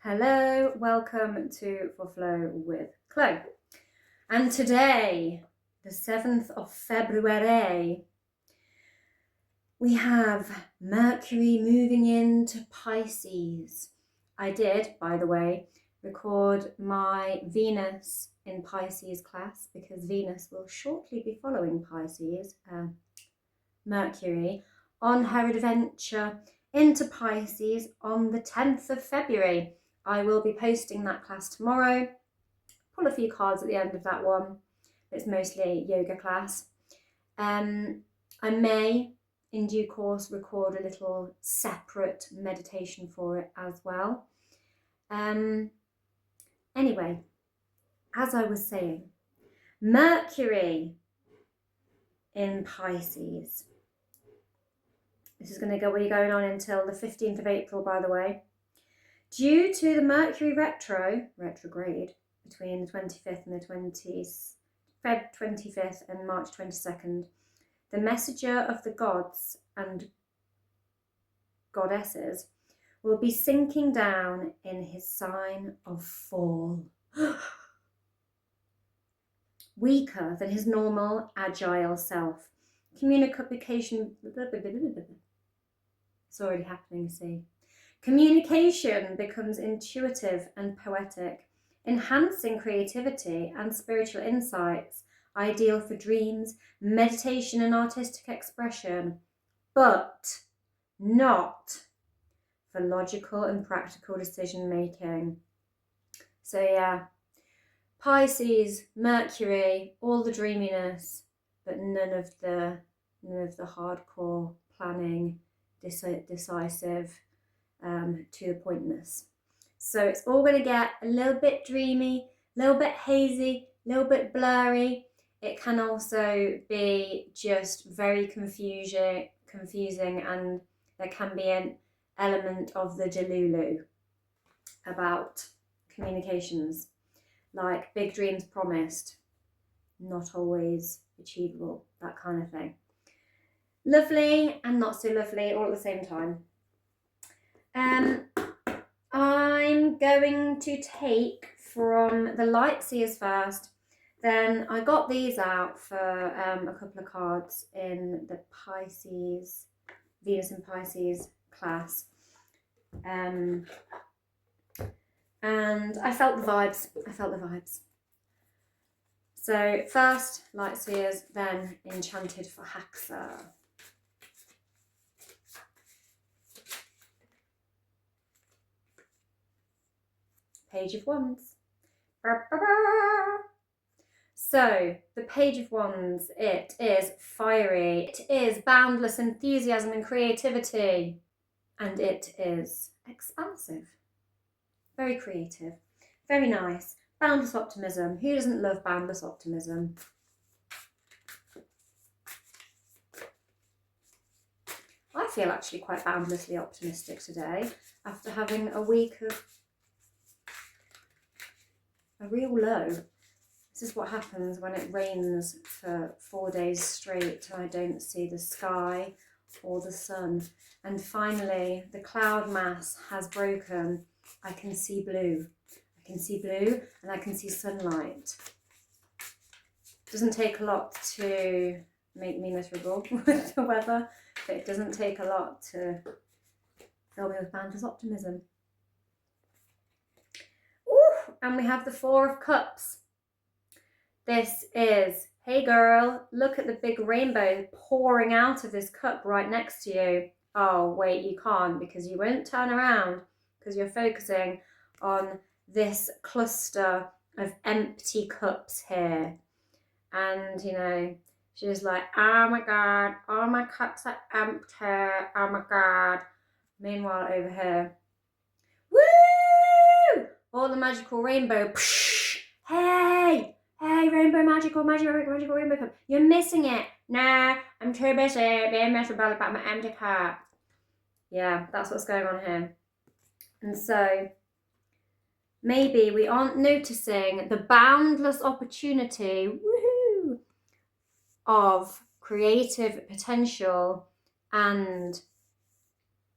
Hello, welcome to For Flow with Chloe. And today, the 7th of February, we have Mercury moving into Pisces. I did, by the way, record my Venus in Pisces class because Venus will shortly be following Pisces, Mercury, on her adventure into Pisces on the 10th of February. I will be posting that class tomorrow. Pull a few cards at the end of that one. It's mostly yoga class. I may, in due course, record a little separate meditation for it as well. Anyway, as I was saying, Mercury in Pisces. This is going to be going on until the 15th of April, by the way. Due to the Mercury retrograde, between the 25th and the Feb 25th and March 22nd, the messenger of the gods and goddesses will be sinking down in his sign of fall. Weaker than his normal, agile self. Communication... It's already happening, see. Communication becomes intuitive and poetic, enhancing creativity and spiritual insights, ideal for dreams, meditation and artistic expression, but not for logical and practical decision making. So yeah, Pisces, Mercury, all the dreaminess, but none of the hardcore planning, decisive, to the pointness. So it's all going to get a little bit dreamy, a little bit hazy, a little bit blurry. It can also be just very confusing, and there can be an element of the delulu about communications, like big dreams promised, not always achievable, that kind of thing. Lovely and not so lovely all at the same time. I'm going to take from the light seers first. Then I got these out for a couple of cards in the Pisces, Venus and Pisces class. And I felt the vibes. So first light seers, then enchanted for Haxa. Page of Wands. So, the Page of Wands, it is fiery, it is boundless enthusiasm and creativity, and it is expansive. Very creative, very nice. Boundless optimism. Who doesn't love boundless optimism? I feel actually quite boundlessly optimistic today after having a week of a real low. This is what happens when it rains for 4 days straight and I don't see the sky or the sun. And finally, the cloud mass has broken. I can see blue. I can see blue and I can see sunlight. It doesn't take a lot to make me miserable with the weather, but it doesn't take a lot to fill me with boundless optimism. And we have the Four of Cups. This is, hey girl, look at the big rainbow pouring out of this cup right next to you. Oh, wait, you can't because you won't turn around because you're focusing on this cluster of empty cups here. And, you know, she's like, oh my God, all my cups are empty. Oh my God. Meanwhile, over here, woo! All the magical rainbow. Psh, hey, rainbow, magical rainbow cup. You're missing it. Nah, I'm too busy being miserable about my empty cup. Yeah, that's what's going on here. And so maybe we aren't noticing the boundless opportunity, woohoo, of creative potential and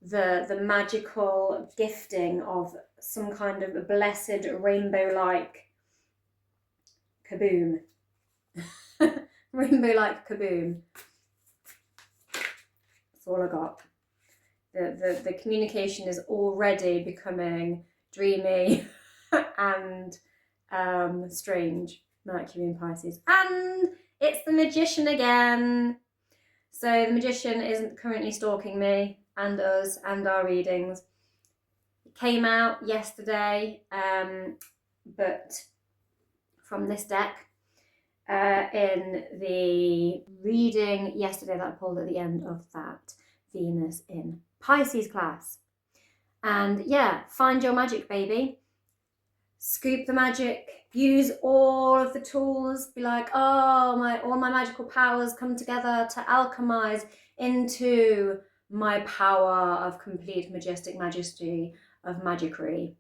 the magical gifting of some kind of a blessed rainbow-like kaboom. Rainbow-like kaboom. That's all I got. The communication is already becoming dreamy and strange. Mercury in Pisces. And it's the magician again. So the magician isn't currently stalking me and us and our readings. It came out yesterday, but from this deck, in the reading yesterday that I pulled at the end of that Venus in Pisces class. And yeah, find your magic, baby. Scoop the magic. Use all of the tools. Be like, oh, all my magical powers come together to alchemize into my power of complete majestic majesty of magicry.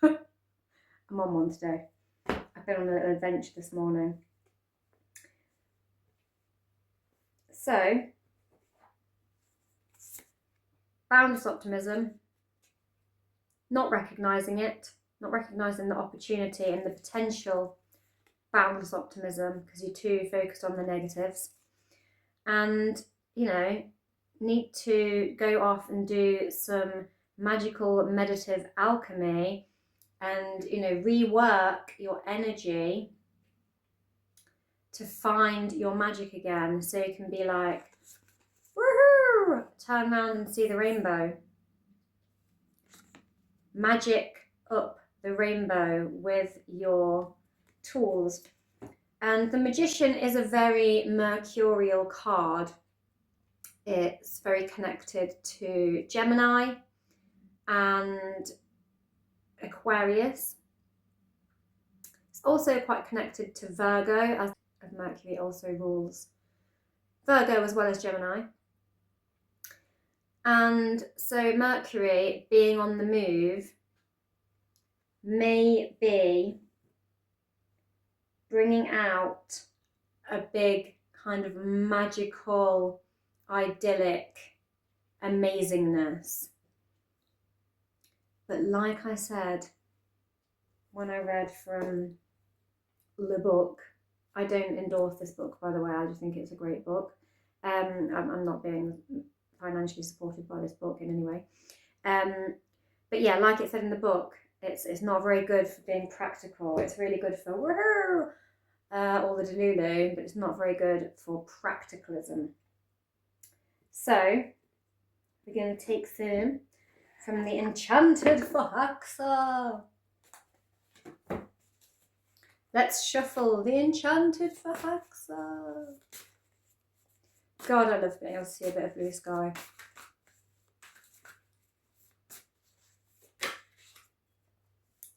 I'm on one today. I've been on a little adventure this morning. So, boundless optimism, not recognising it, not recognising the opportunity and the potential. Boundless optimism, because you're too focused on the negatives. And, you know, need to go off and do some magical meditative alchemy and, you know, rework your energy to find your magic again, so you can be like, woohoo, turn around and see the rainbow. Magic up the rainbow with your tools. And the magician is a very mercurial card. It's very connected to Gemini and Aquarius. It's also quite connected to Virgo, as Mercury also rules Virgo as well as Gemini. And so Mercury being on the move may be bringing out a big kind of magical, idyllic amazingness. But like I said, when I read from the book, I don't endorse this book, by the way, I just think it's a great book. I'm not being financially supported by this book in any way. But yeah, like it said in the book, it's not very good for being practical. It's really good for woohoo, all the delulu, but it's not very good for practicalism. So we're going to take some from the Enchanted Fahaxa. Let's shuffle the Enchanted Fahaxa. God, I love being able to see a bit of blue sky.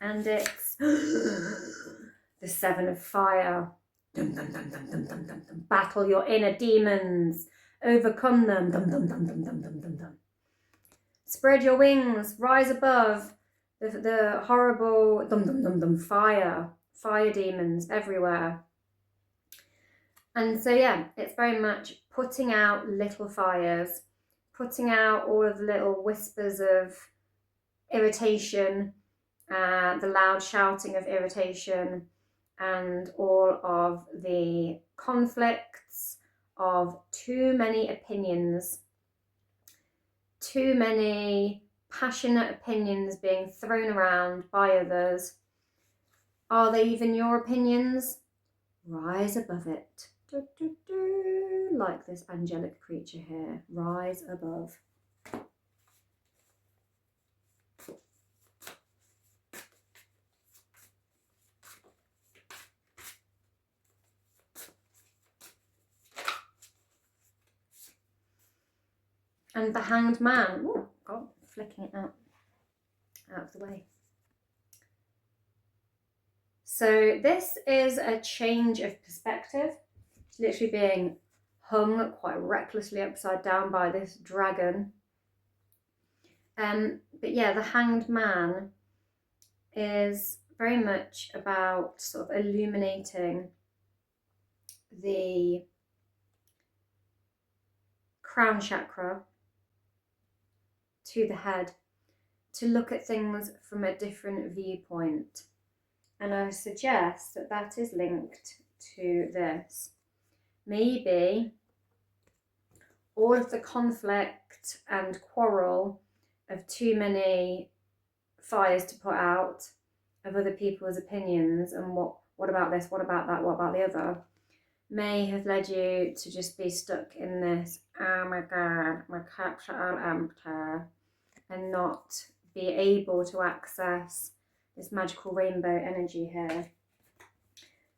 And it's the Seven of Fire. Dum, dum, dum, dum, dum, dum, dum, dum. Battle your inner demons. Overcome them. Dum, dum, dum, dum, dum, dum, dum, dum. Spread your wings. Rise above the horrible dum, dum, dum, dum, fire demons everywhere. And so yeah, it's very much putting out little fires, putting out all of the little whispers of irritation, the loud shouting of irritation, and all of the conflicts of too many opinions, too many passionate opinions being thrown around by others. Are they even your opinions? Rise above it. Do, do, do. Like this angelic creature here. Rise above. And the Hanged Man. Oh, God, flicking it out of the way. So this is a change of perspective. It's literally being hung quite recklessly upside down by this dragon. But yeah, the Hanged Man is very much about sort of illuminating the crown chakra to the head, to look at things from a different viewpoint. And I suggest that that is linked to this. Maybe all of the conflict and quarrel of too many fires to put out, of other people's opinions and what about this, what about that, what about the other, may have led you to just be stuck in this, oh my God, my cups are all empty, and not be able to access this magical rainbow energy here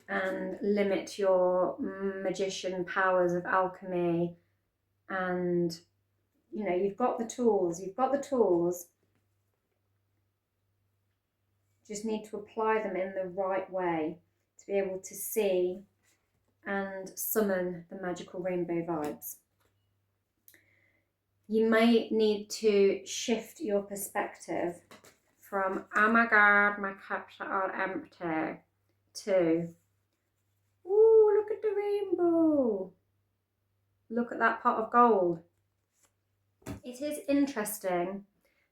and limit your magician powers of alchemy. And you know, you've got the tools, just need to apply them in the right way to be able to see and summon the magical rainbow vibes. You may need to shift your perspective from, oh my God, my cups are all empty, to, ooh, look at the rainbow. Look at that pot of gold. It is interesting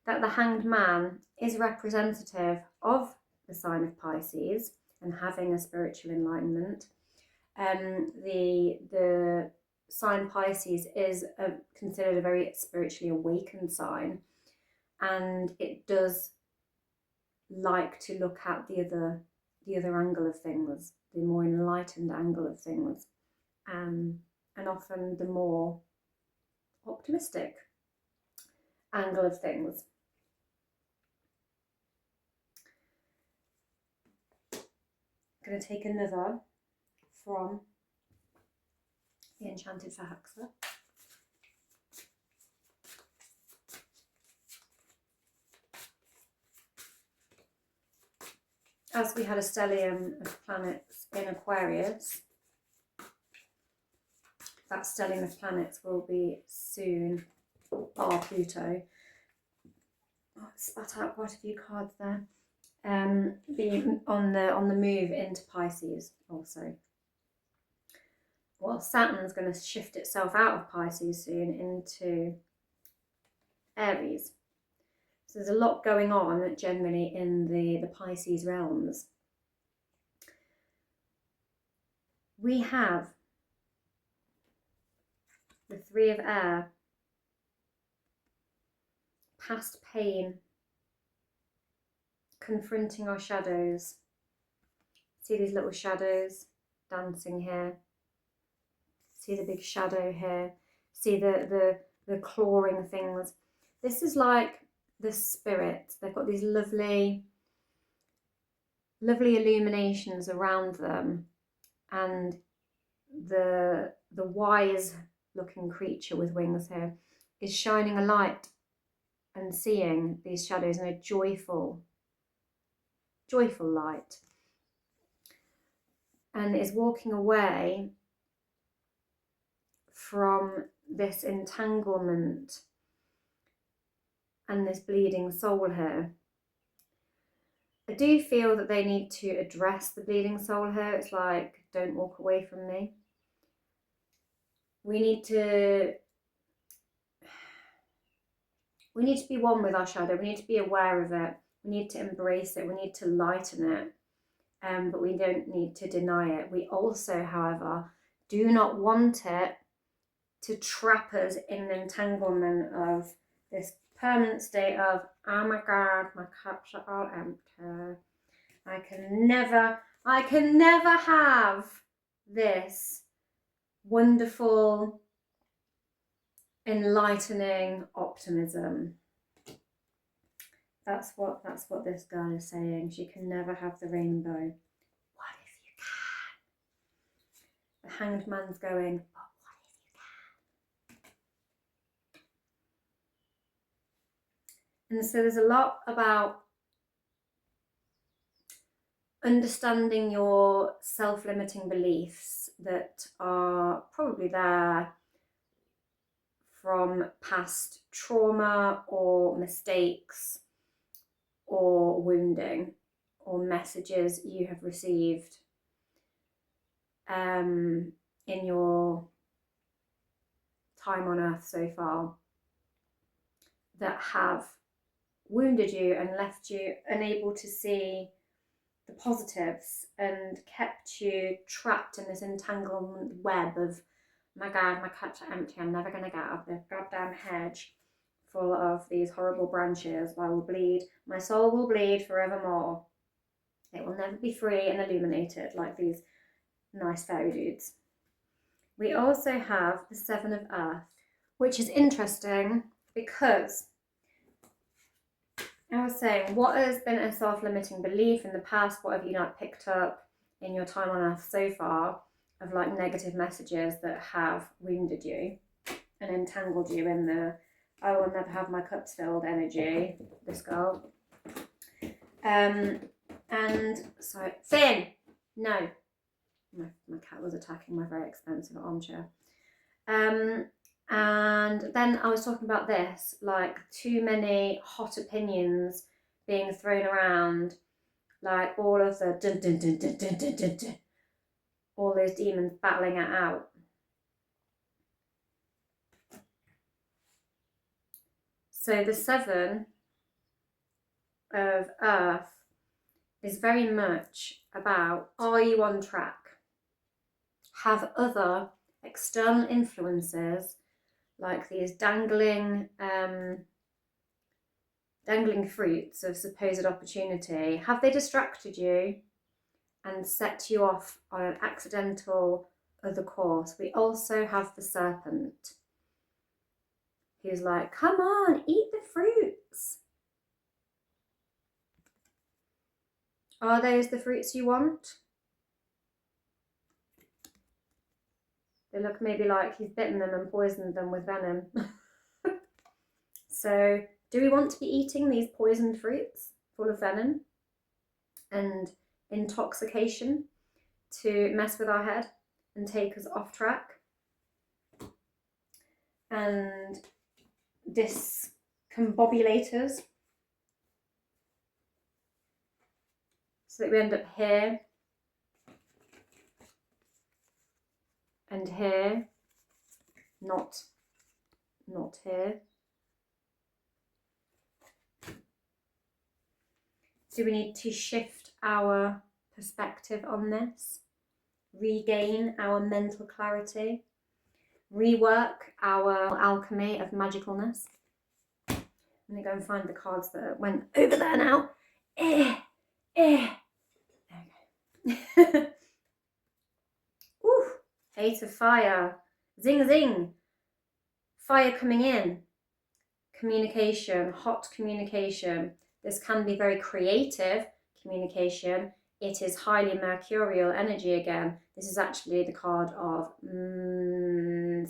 that the Hanged Man is representative of the sign of Pisces and having a spiritual enlightenment. The sign Pisces is considered a very spiritually awakened sign, and it does like to look at the other angle of things, the more enlightened angle of things, and often the more optimistic angle of things. I'm going to take another from the Enchanted for Haxa. As we had a stellium of planets in Aquarius, that stellium of planets will be soon, bar Pluto. Oh, it spat out quite a few cards there. Being on the move into Pisces also. Well, Saturn's going to shift itself out of Pisces soon into Aries. So there's a lot going on generally in the Pisces realms. We have the Three of Air, past pain, confronting our shadows. See these little shadows dancing here. See the big shadow here. See the clawing things. This is like the spirit. They've got these lovely illuminations around them, and the wise looking creature with wings here is shining a light and seeing these shadows in a joyful light, and is walking away from this entanglement and this bleeding soul here. I do feel that they need to address the bleeding soul here. It's like, don't walk away from me. We need to be one with our shadow. We need to be aware of it. We need to embrace it. We need to lighten it. But we don't need to deny it. We also, however, do not want it to trap us in an entanglement of this permanent state of, oh my God, my cups are all empty. I can never have this wonderful, enlightening optimism. That's what this girl is saying. She can never have the rainbow. What if you can? The Hanged Man's going, but what if you can? And so there's a lot about understanding your self-limiting beliefs that are probably there from past trauma or mistakes or wounding or messages you have received in your time on earth so far, that have wounded you and left you unable to see the positives and kept you trapped in this entanglement web of, my God, my cups are empty, I'm never going to get out of this goddamn hedge full of these horrible branches. I will bleed, my soul will bleed forevermore. It will never be free and illuminated like these nice fairy dudes. We also have the Seven of Earth, which is interesting because I was saying, what has been a self-limiting belief in the past? What have you not picked up in your time on Earth so far of like negative messages that have wounded you and entangled you in the, I will never have my cups filled energy, this girl. And sorry, Finn, no. My cat was attacking my very expensive armchair. And then I was talking about this, like too many hot opinions being thrown around, like all of the dun dun dun dun dun dun dun dun, all those demons battling it out. So the Seven of Earth is very much about, are you on track? Have other external influences, like these dangling fruits of supposed opportunity, have they distracted you and set you off on an accidental other course? We also have the Serpent, who's like, come on, eat the fruits. Are those the fruits you want? They look maybe like he's bitten them and poisoned them with venom. So, do we want to be eating these poisoned fruits full of venom and intoxication to mess with our head and take us off track and discombobulate us so that we end up here and here, not here? Do we need to shift our perspective on this, regain our mental clarity, rework our alchemy of magicalness? I'm going to go and find the cards that went over there now. Okay. Ooh, Eight of Fire. Zing, zing. Fire coming in. Communication, hot communication. This can be very creative communication. It is highly mercurial energy again. This is actually the card of Mercury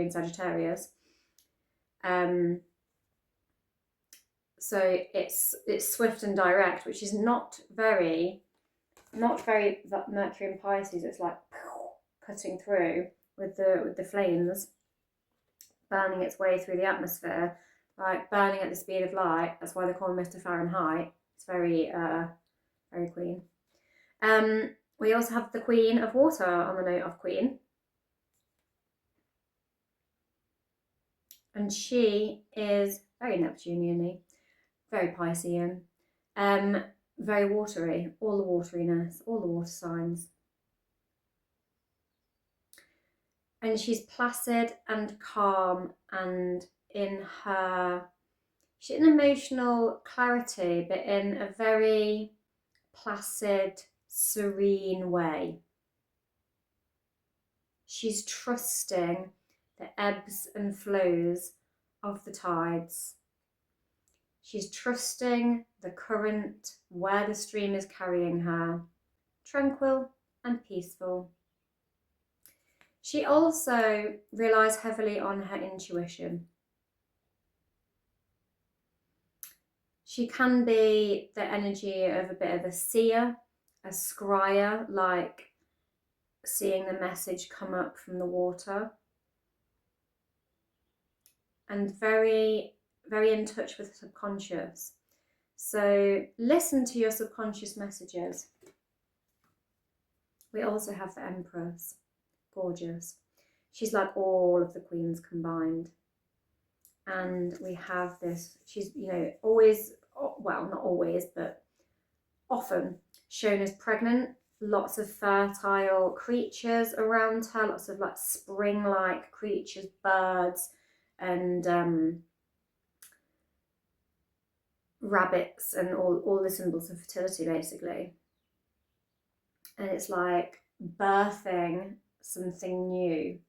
in Sagittarius. So it's swift and direct, which is not very Mercury in Pisces. It's like cutting through with the flames, burning its way through the atmosphere, like burning at the speed of light. That's why they call him Mr. Fahrenheit. It's very queen. We also have the Queen of Water on the note of Queen. And she is very Neptunian-y, very Piscean, very watery, all the wateriness, all the water signs. And she's placid and calm and she's in emotional clarity, but in a very placid, serene way. She's trusting the ebbs and flows of the tides. She's trusting the current, where the stream is carrying her, tranquil and peaceful. She also relies heavily on her intuition. She can be the energy of a bit of a seer, a scryer, like seeing the message come up from the water, and very, very in touch with the subconscious. So listen to your subconscious messages. We also have the Empress, gorgeous. She's like all of the queens combined. And we have this, she's, you know, always, well, not always, but often shown as pregnant. Lots of fertile creatures around her, lots of like spring-like creatures, birds and rabbits, and all the symbols of fertility basically. And it's like birthing something new.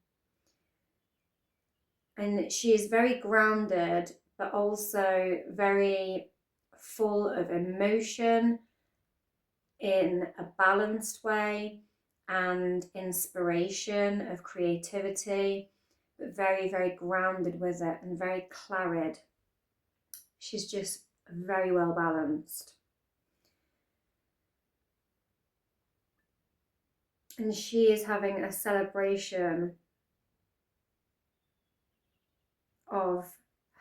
And she is very grounded, but also very full of emotion in a balanced way, and inspiration of creativity, but very, very grounded with it and very clarid. She's just very well balanced. And she is having a celebration of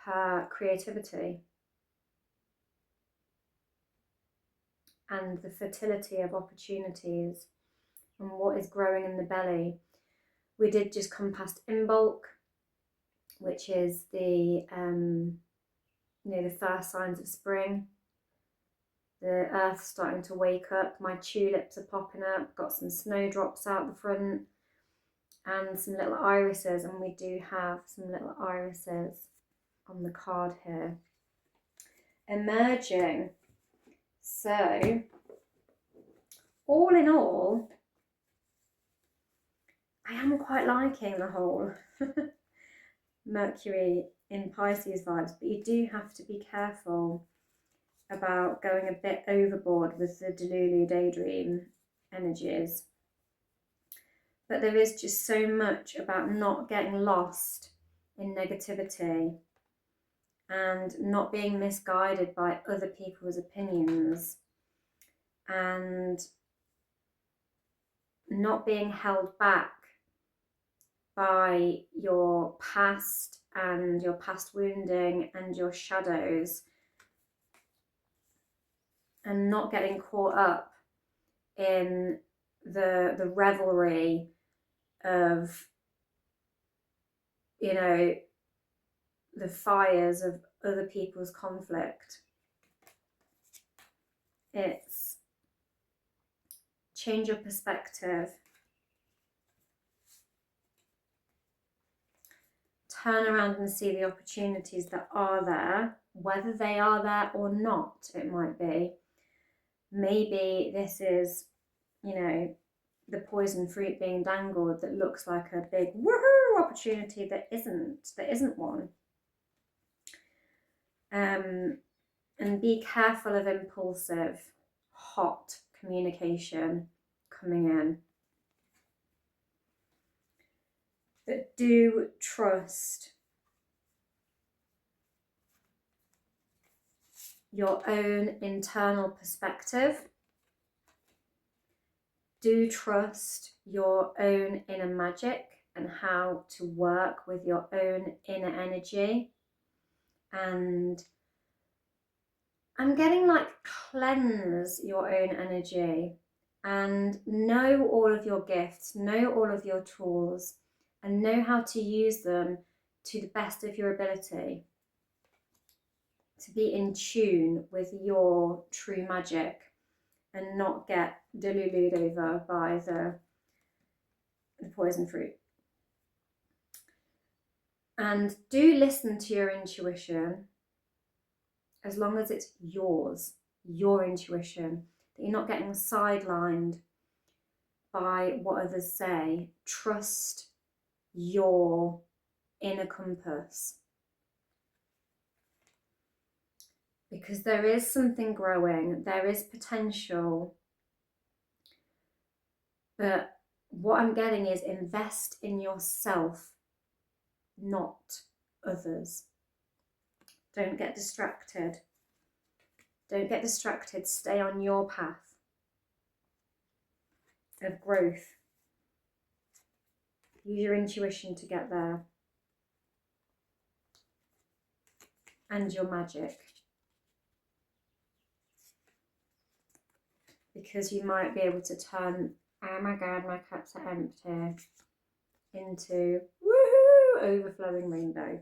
her creativity and the fertility of opportunities and what is growing in the belly. We did just come past Imbolc, which is the the first signs of spring. The earth's starting to wake up. My tulips are popping up. Got some snowdrops out the front and some little irises, and we do have some little irises on the card here emerging. So all in all, I am quite liking the whole Mercury in Pisces vibes, but you do have to be careful about going a bit overboard with the Delulu daydream energies. But there is just so much about not getting lost in negativity and not being misguided by other people's opinions and not being held back by your past and your past wounding and your shadows, and not getting caught up in the revelry of, you know, the fires of other people's conflict. It's change your perspective. Turn around and see the opportunities that are there, whether they are there or not, it might be. Maybe this is, you know, the poison fruit being dangled that looks like a big woohoo opportunity that isn't one. And be careful of impulsive, hot communication coming in. But do trust your own internal perspective. Do trust your own inner magic and how to work with your own inner energy. And I'm getting like cleanse your own energy and know all of your gifts, know all of your tools, and know how to use them to the best of your ability. To be in tune with your true magic and not get deluded over by the poison fruit. And do listen to your intuition, as long as it's yours, your intuition, that you're not getting sidelined by what others say. Trust your inner compass, because there is something growing, there is potential, but what I'm getting is invest in yourself, not others. Don't get distracted. Don't get distracted. Stay on your path of growth. Use your intuition to get there. And your magic. Because you might be able to turn, oh my God, my cups are empty, into woohoo, overflowing rainbow.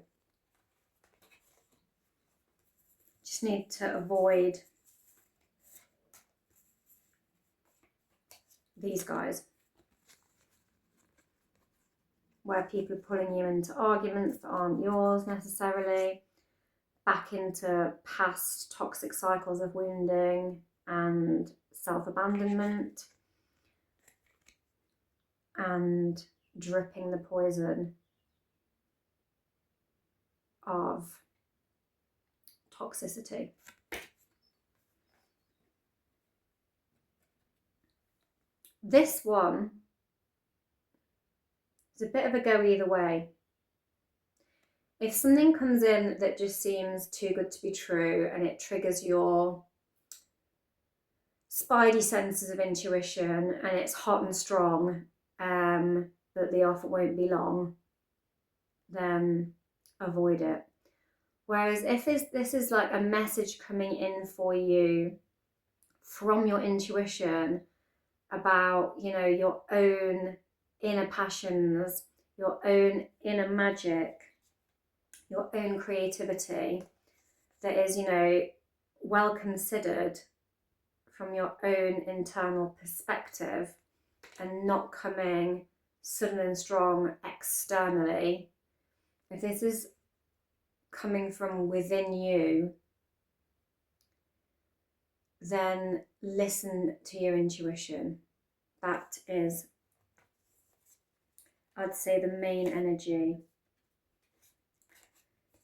Just need to avoid these guys, where people are pulling you into arguments that aren't yours necessarily, back into past toxic cycles of wounding and self-abandonment, and dripping the poison of toxicity. This one is a bit of a go either way. If something comes in that just seems too good to be true and it triggers your spidey senses of intuition and it's hot and strong, that the offer won't be long, then avoid it. Whereas if this is like a message coming in for you from your intuition about, you know, your own inner passions, your own inner magic, your own creativity, that is, you know, well considered from your own internal perspective and not coming sudden and strong externally. If this is coming from within you, then listen to your intuition. That is, I'd say, the main energy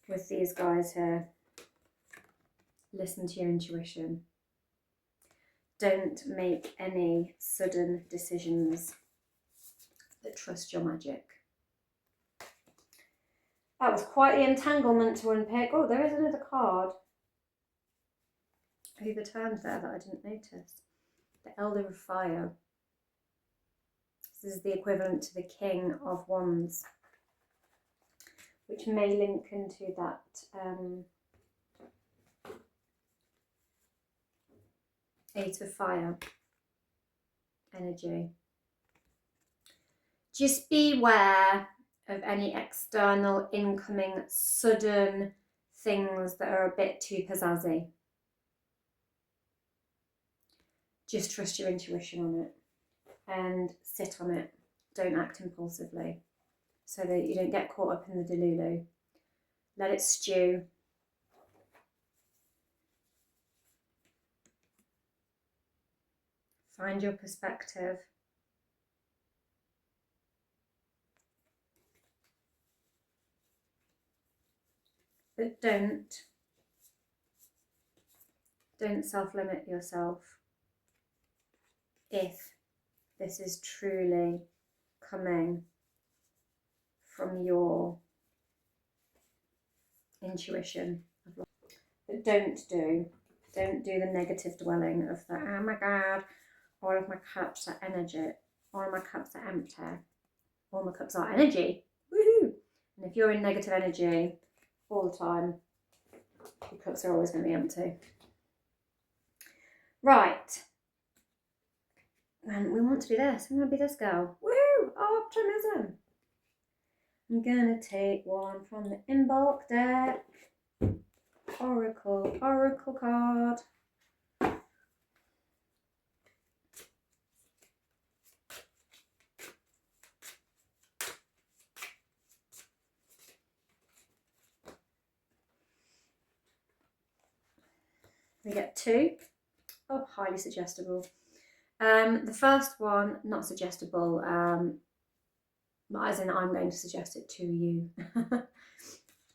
with these guys here. Listen to your intuition. Don't make any sudden decisions, but trust your magic. That was quite the entanglement to unpick. Oh, there is another card overturned there that I didn't notice. The Elder of Fire. This is the equivalent to the King of Wands, which may link into that Eight of Fire energy. Just beware of any external incoming sudden things that are a bit too pizzazzy. Just trust your intuition on it and sit on it. Don't act impulsively so that you don't get caught up in the delulu. Let it stew. Find your perspective. But don't self-limit yourself if this is truly coming from your intuition. But don't do the negative dwelling of the, oh my God, all of my cups are energy, all of my cups are empty, all my cups are energy, woohoo! And if you're in negative energy all the time, your cups are always going to be empty. Right. And we want to be this. We want to be this girl. Woo! Optimism. I'm going to take one from the Embark deck. Oracle card. We get two. Oh, highly suggestible. The first one, not suggestible, as in I'm going to suggest it to you.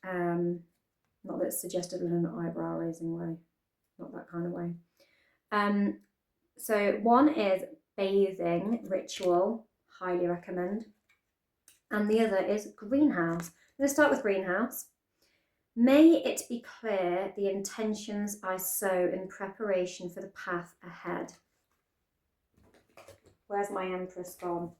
Not that it's suggestible in an eyebrow raising way, not that kind of way. So one is bathing ritual, highly recommend. And the other is greenhouse. I'm going to start with greenhouse. May it be clear the intentions I sow in preparation for the path ahead. Where's my Empress gone?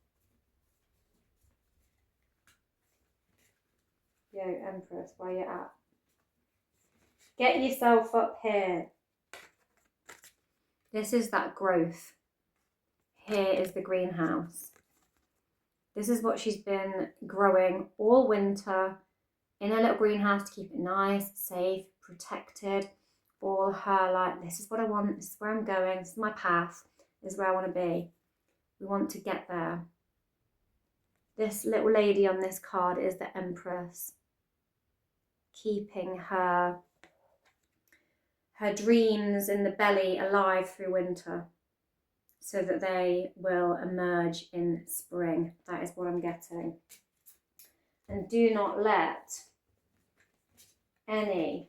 Yo, Empress, where you at? Get yourself up here. This is that growth. Here is the greenhouse. This is what she's been growing all winter in her little greenhouse to keep it nice, safe, protected, for her, like, this is what I want, this is where I'm going, this is my path, this is where I want to be. We want to get there. This little lady on this card is the Empress, keeping her dreams in the belly alive through winter so that they will emerge in spring. That is what I'm getting. And do not let any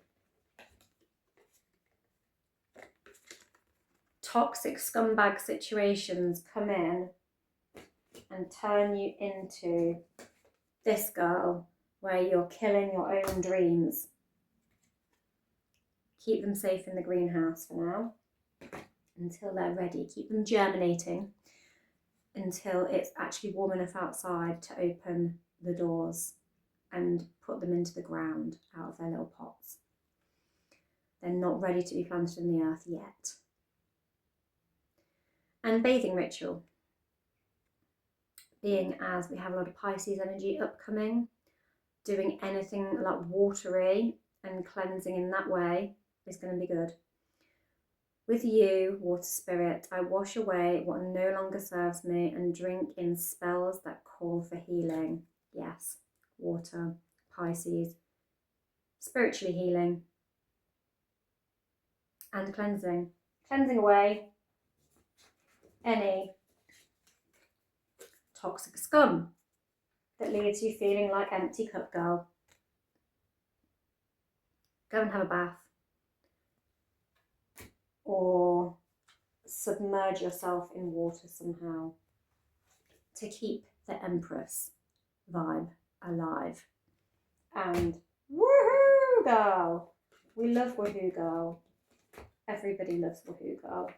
toxic scumbag situations come in and turn you into this girl where you're killing your own dreams. Keep them safe in the greenhouse for now until they're ready. Keep them germinating until it's actually warm enough outside to open the doors and put them into the ground out of their little pots. They're not ready to be planted in the earth yet. And bathing ritual. Being as we have a lot of Pisces energy upcoming, doing anything like watery and cleansing in that way is going to be good. With you, water spirit, I wash away what no longer serves me and drink in spells that call for healing. Yes, water, Pisces, spiritually healing and cleansing. Cleansing away any toxic scum that leaves you feeling like empty cup girl. Go and have a bath or submerge yourself in water somehow to keep the Empress vibe alive. And woohoo girl! We love woohoo girl. Everybody loves woohoo girl.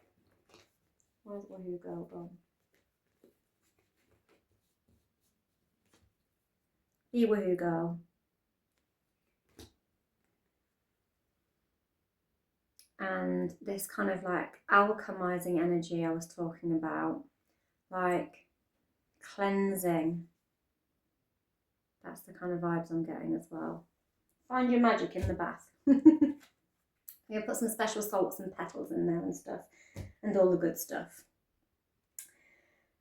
Where's woohoo girl gone? Be woohoo girl. And this kind of like alchemizing energy I was talking about, like cleansing. That's the kind of vibes I'm getting as well. Find your magic in the bath. You're gonna put some special salts and petals in there and stuff, and all the good stuff.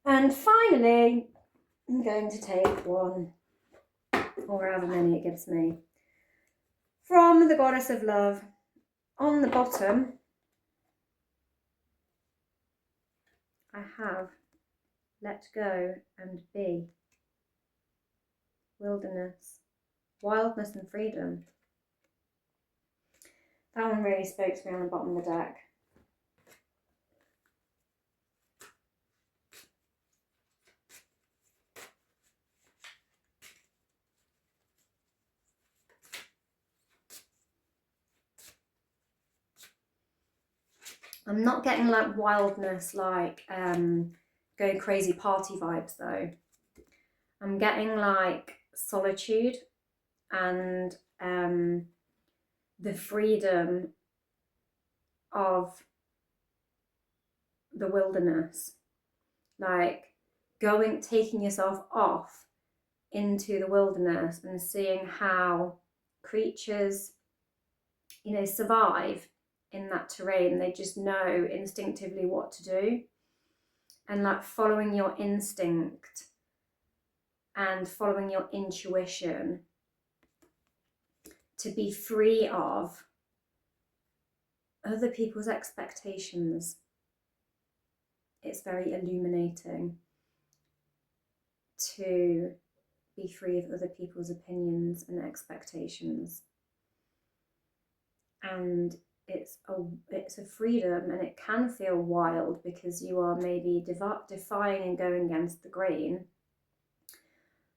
And finally, I'm going to take one, or however many it gives me, from the Goddess of Love. On the bottom, I have let go and be. Wilderness, wildness and freedom. That one really spoke to me on the bottom of the deck. I'm not getting like wildness, like going crazy party vibes though. I'm getting like solitude and the freedom of the wilderness, like taking yourself off into the wilderness and seeing how creatures, you know, survive in that terrain. They just know instinctively what to do, and like following your instinct and following your intuition to be free of other people's expectations. It's very illuminating to be free of other people's opinions and expectations. And it's a freedom, and it can feel wild because you are maybe defying and going against the grain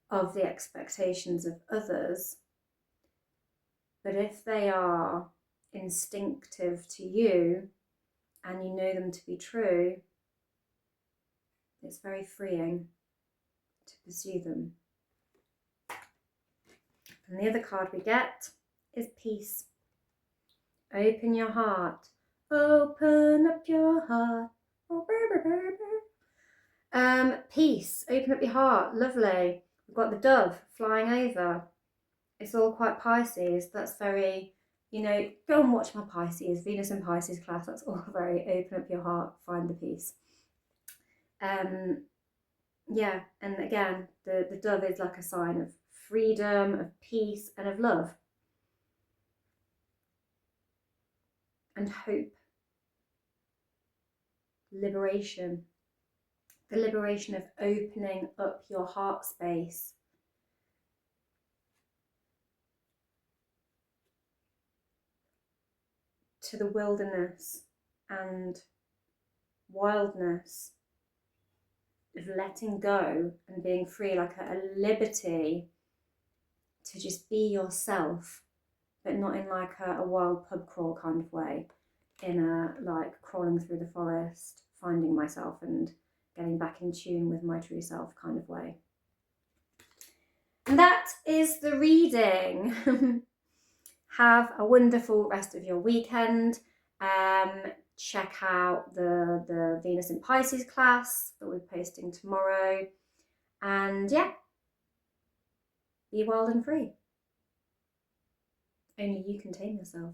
of the expectations of others. But if they are instinctive to you and you know them to be true, it's very freeing to pursue them. And the other card we get is peace. Open your heart. Open up your heart. Oh, peace. Open up your heart. Lovely. We've got the dove flying over. It's all quite Pisces. That's very, you know, go and watch my Pisces, Venus and Pisces class. That's all very open up your heart, find the peace. Yeah, and again, the dove is like a sign of freedom, of peace, and of love. And hope. Liberation. The liberation of opening up your heart space to the wilderness and wildness of letting go and being free, like a liberty to just be yourself, but not in like a wild pub crawl kind of way, in a like crawling through the forest, finding myself and getting back in tune with my true self kind of way. And that is the reading. Have a wonderful rest of your weekend. Check out the Venus in Pisces class that we're posting tomorrow. And yeah, be wild and free. Only you can tame yourself.